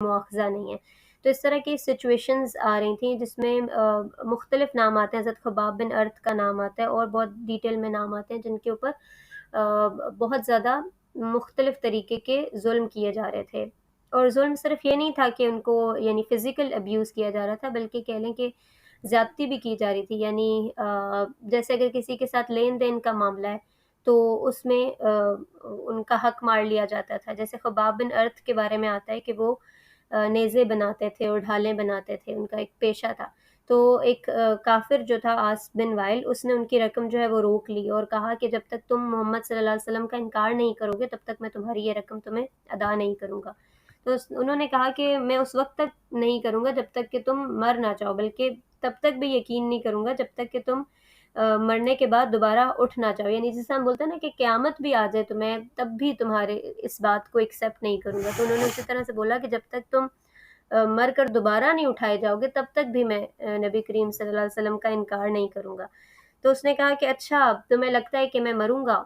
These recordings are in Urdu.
مواخذہ نہیں ہے. تو اس طرح کی سچویشنز آ رہی تھیں جس میں مختلف نام آتے ہیں. حضرت خباب بن ارت کا نام آتا ہے اور بہت ڈیٹیل میں نام آتے ہیں جن کے اوپر بہت زیادہ مختلف طریقے کے ظلم کیے جا رہے تھے. اور ظلم صرف یہ نہیں تھا کہ ان کو یعنی فزیکل ابیوز کیا جا رہا تھا، بلکہ کہہ لیں کہ زیادتی بھی کی جا رہی تھی. یعنی جیسے اگر کسی کے ساتھ لین دین کا معاملہ ہے تو اس میں ان کا حق مار لیا جاتا تھا. جیسے خباب بن ارت کے بارے میں آتا ہے کہ وہ نیزے بناتے تھے اور ڈھالیں بناتے تھے، ان کا ایک پیشہ تھا. تو ایک کافر جو تھا آس بن وائل، اس نے ان کی رقم جو ہے وہ روک لی اور کہا کہ جب تک تم محمد صلی اللہ علیہ وسلم کا انکار نہیں کرو گے تب تک میں تمہاری یہ رقم تمہیں ادا نہیں کروں گا. تو انہوں نے کہا کہ میں اس وقت تک نہیں کروں گا جب تک کہ تم مر نہ جاؤ، بلکہ تب تک بھی یقین نہیں کروں گا جب تک کہ تم مرنے کے بعد دوبارہ اٹھ نہ جاؤ. یعنی جیسے ہم بولتے ہیں نا کہ قیامت بھی آ جائے تو میں تب بھی تمہارے اس بات کو ایکسیپٹ نہیں کروں گا. تو انہوں نے اسی طرح سے بولا کہ جب تک تم مر کر دوبارہ نہیں اٹھائے جاؤ گے تب تک بھی میں نبی کریم صلی اللہ علیہ وسلم کا انکار نہیں کروں گا. تو اس نے کہا کہ اچھا تمہیں لگتا ہے کہ میں مروں گا،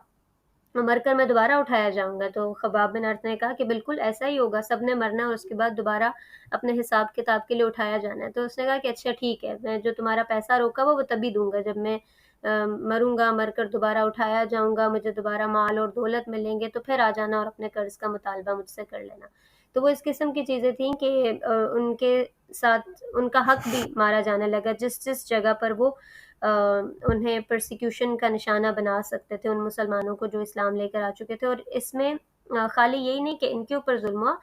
مر کر میں دوبارہ اٹھایا جاؤں گا؟ تو خباب بن ارت نے کہا کہ بالکل ایسا ہی ہوگا، سب نے مرنا اور اس کے بعد دوبارہ اپنے حساب کتاب کے لیے اٹھایا جانا ہے. تو اس نے کہا کہ اچھا ٹھیک ہے، میں جو تمہارا پیسہ روکا وہ تبھی دوں گا جب میں مروں گا، مر کر دوبارہ اٹھایا جاؤں گا، مجھے دوبارہ مال اور دولت ملیں گے تو پھر آ جانا اور اپنے قرض کا مطالبہ مجھ سے کر لینا. تو وہ اس قسم کی چیزیں تھیں کہ ان کے ساتھ ان کا حق بھی مارا جانے لگا. جس جس جگہ پر وہ انہیں پرسیکیوشن کا نشانہ بنا سکتے تھے ان مسلمانوں کو جو اسلام لے کر آ چکے تھے. اور اس میں خالی یہی نہیں کہ ان کے اوپر ظلم ہوا،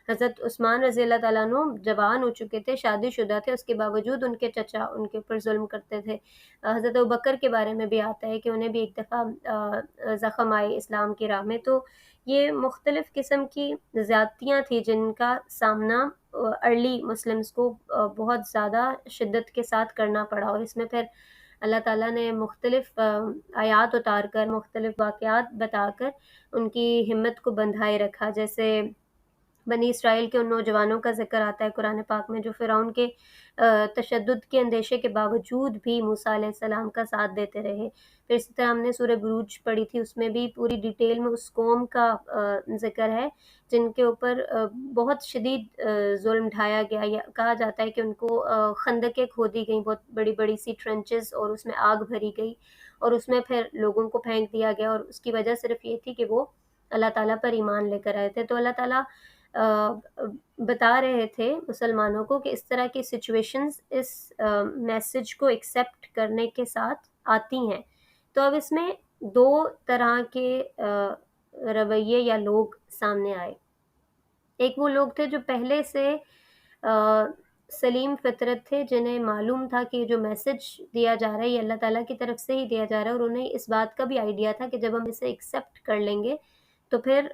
حضرت عثمان رضی اللہ تعالیٰ عنہ جوان ہو چکے تھے، شادی شدہ تھے، اس کے باوجود ان کے چچا ان کے اوپر ظلم کرتے تھے. حضرت ابوبکر کے بارے میں بھی آتا ہے کہ انہیں بھی ایک دفعہ زخم آئے اسلام کی راہ میں. تو یہ مختلف قسم کی زیادتیاں تھیں جن کا سامنا ارلی مسلمز کو بہت زیادہ شدت کے ساتھ کرنا پڑا. اور اس میں پھر اللہ تعالیٰ نے مختلف آیات اتار کر، مختلف واقعات بتا کر ان کی ہمت کو بندھائے رکھا. جیسے بنی اسرائیل کے ان نوجوانوں کا ذکر آتا ہے قرآن پاک میں جو فرعون کے تشدد کے اندیشے کے باوجود بھی موسیٰ علیہ السلام کا ساتھ دیتے رہے. پھر اسی طرح ہم نے سورہ بروج پڑھی تھی، اس میں بھی پوری ڈیٹیل میں اس قوم کا ذکر ہے جن کے اوپر بہت شدید ظلم ڈھایا گیا. یا کہا جاتا ہے کہ ان کو خندقیں کھودی گئیں، بہت بڑی بڑی سی ٹرنچز، اور اس میں آگ بھری گئی اور اس میں پھر لوگوں کو پھینک دیا گیا. اور اس کی وجہ صرف یہ تھی کہ وہ اللہ تعالیٰ پر ایمان لے کر آئے تھے. تو اللہ تعالیٰ بتا رہے تھے مسلمانوں کو کہ اس طرح کی سچویشنز اس میسج کو ایکسیپٹ کرنے کے ساتھ آتی ہیں. تو اب اس میں دو طرح کے رویے یا لوگ سامنے آئے. ایک وہ لوگ تھے جو پہلے سے سلیم فطرت تھے، جنہیں معلوم تھا کہ جو میسج دیا جا رہا ہے یہ اللہ تعالیٰ کی طرف سے ہی دیا جا رہا ہے، اور انہیں اس بات کا بھی آئیڈیا تھا کہ جب ہم اسے ایکسیپٹ کر لیں گے تو پھر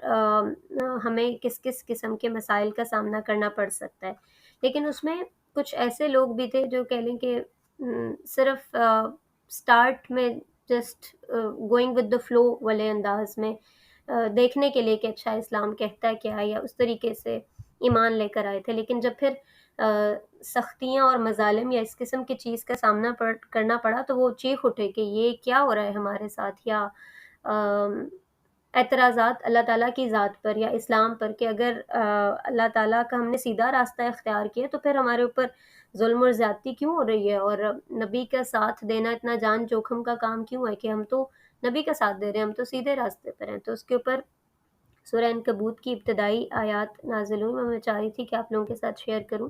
ہمیں کس کس قسم کے مسائل کا سامنا کرنا پڑ سکتا ہے. لیکن اس میں کچھ ایسے لوگ بھی تھے جو کہہ لیں کہ صرف سٹارٹ میں just going with the flow والے انداز میں دیکھنے کے لیے کہ اچھا اسلام کہتا ہے کیا ہے، یا اس طریقے سے ایمان لے کر آئے تھے. لیکن جب پھر سختیاں اور مظالم یا اس قسم کی چیز کا سامنا کرنا پڑا تو وہ چیخ اٹھے کہ یہ کیا ہو رہا ہے ہمارے ساتھ. یا اعتراضات اللہ تعالیٰ کی ذات پر یا اسلام پر کہ اگر اللہ تعالیٰ کا ہم نے سیدھا راستہ اختیار کیا تو پھر ہمارے اوپر ظلم اور زیادتی کیوں ہو رہی ہے، اور نبی کا ساتھ دینا اتنا جان جوخم کا کام کیوں ہے کہ ہم تو نبی کا ساتھ دے رہے ہیں، ہم تو سیدھے راستے پر ہیں. تو اس کے اوپر سورہ عنکبوت کی ابتدائی آیات نازل ہوئی، میں چاہ رہی تھی کہ آپ لوگوں کے ساتھ شیئر کروں.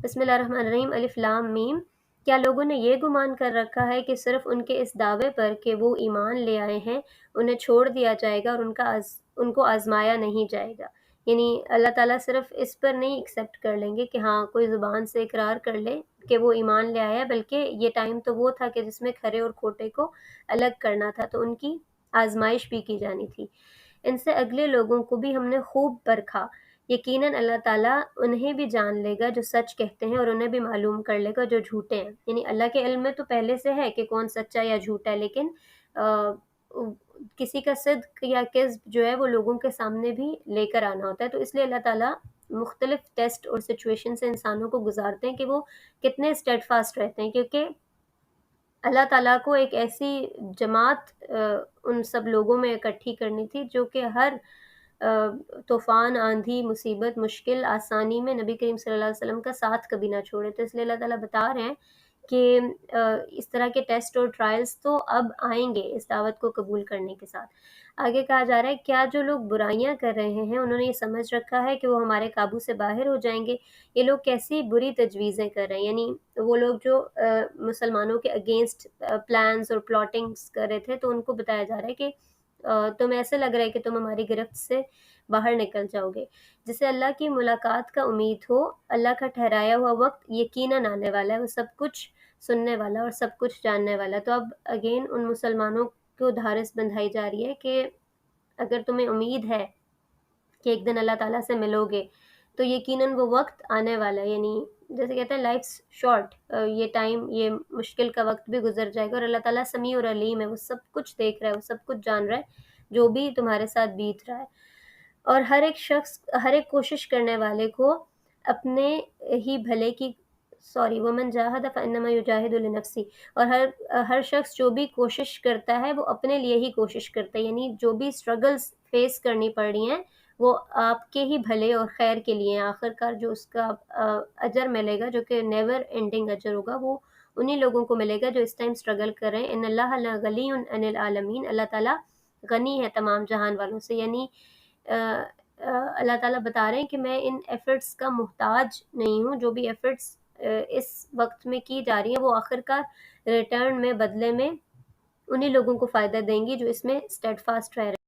بسم اللہ الرحمن الرحیم. الف لام میم. کیا لوگوں نے یہ گمان کر رکھا ہے کہ صرف ان کے اس دعوے پر کہ وہ ایمان لے آئے ہیں انہیں چھوڑ دیا جائے گا اور ان کو آزمایا نہیں جائے گا؟ یعنی اللہ تعالیٰ صرف اس پر نہیں ایکسیپٹ کر لیں گے کہ ہاں کوئی زبان سے اقرار کر لے کہ وہ ایمان لے آیا، بلکہ یہ ٹائم تو وہ تھا کہ جس میں کھرے اور کھوٹے کو الگ کرنا تھا، تو ان کی آزمائش بھی کی جانی تھی. ان سے اگلے لوگوں کو بھی ہم نے خوب پرکھا، یقیناً اللہ تعالیٰ انہیں بھی جان لے گا جو سچ کہتے ہیں اور انہیں بھی معلوم کر لے گا جو جھوٹے ہیں. یعنی اللہ کے علم میں تو پہلے سے ہے کہ کون سچا یا جھوٹا ہے، لیکن کسی کا صدق یا کذب جو ہے وہ لوگوں کے سامنے بھی لے کر آنا ہوتا ہے. تو اس لیے اللہ تعالیٰ مختلف ٹیسٹ اور سچویشن سے انسانوں کو گزارتے ہیں کہ وہ کتنے اسٹیڈ فاسٹ رہتے ہیں، کیونکہ اللہ تعالیٰ کو ایک ایسی جماعت ان سب لوگوں میں اکٹھی کرنی تھی جو کہ ہر طوفان، آندھی، مصیبت، مشکل، آسانی میں نبی کریم صلی اللہ علیہ وسلم کا ساتھ کبھی نہ چھوڑے۔ تو اس لیے اللہ تعالیٰ بتا رہے ہیں کہ اس طرح کے ٹیسٹ اور ٹرائلز تو اب آئیں گے اس دعوت کو قبول کرنے کے ساتھ۔ آگے کہا جا رہا ہے کیا جو لوگ برائیاں کر رہے ہیں انہوں نے یہ سمجھ رکھا ہے کہ وہ ہمارے قابو سے باہر ہو جائیں گے؟ یہ لوگ کیسی بری تجویزیں کر رہے ہیں، یعنی وہ لوگ جو مسلمانوں کے اگینسٹ پلانز اور پلاٹنگز کر رہے تھے، تو ان کو بتایا جا رہا ہے کہ تمہیں ایسے لگ رہا ہے کہ تم ہماری گرفت سے باہر نکل جاؤ گے۔ جسے اللہ کی ملاقات کا امید ہو، اللہ کا ٹھہرایا ہوا وقت یقیناً آنے والا ہے، وہ سب کچھ سننے والا اور سب کچھ جاننے والا۔ تو اب اگین ان مسلمانوں کو دھارس بندھائی جا رہی ہے کہ اگر تمہیں امید ہے کہ ایک دن اللہ تعالیٰ سے ملو گے تو یقیناً وہ وقت آنے والا ہے، یعنی جیسے کہتے ہیں لائف شارٹ، یہ ٹائم، یہ مشکل کا وقت بھی گزر جائے گا، اور اللہ تعالیٰ سمیع اور علیم ہے، وہ سب کچھ دیکھ رہا ہے، وہ سب کچھ جان رہا ہے جو بھی تمہارے ساتھ بیت رہا ہے۔ اور ہر ایک شخص، ہر ایک کوشش کرنے والے کو اپنے ہی بھلے کی ومن جاہد فانما یجاہد لنفسی، اور ہر شخص جو بھی کوشش کرتا ہے وہ اپنے لیے ہی کوشش کرتا ہے، یعنی جو بھی اسٹرگلز فیس کرنی پڑ رہی ہیں وہ آپ کے ہی بھلے اور خیر کے لیے ہیں۔ آخر کار جو اس کا اجر ملے گا، جو کہ نیور اینڈنگ اجر ہوگا، وہ انہی لوگوں کو ملے گا جو اس ٹائم اسٹرگل کر رہے ہیں۔ ان اللہ لغنی عن العالمین، اللہ تعالیٰ غنی ہے تمام جہان والوں سے، یعنی اللہ تعالیٰ بتا رہے ہیں کہ میں ان ایفرٹس کا محتاج نہیں ہوں، جو بھی ایفرٹس اس وقت میں کی جا رہی ہیں وہ آخر کار ریٹرن میں، بدلے میں انہی لوگوں کو فائدہ دیں گی جو اس میں اسٹیڈ فاسٹ رہ رہے ہیں۔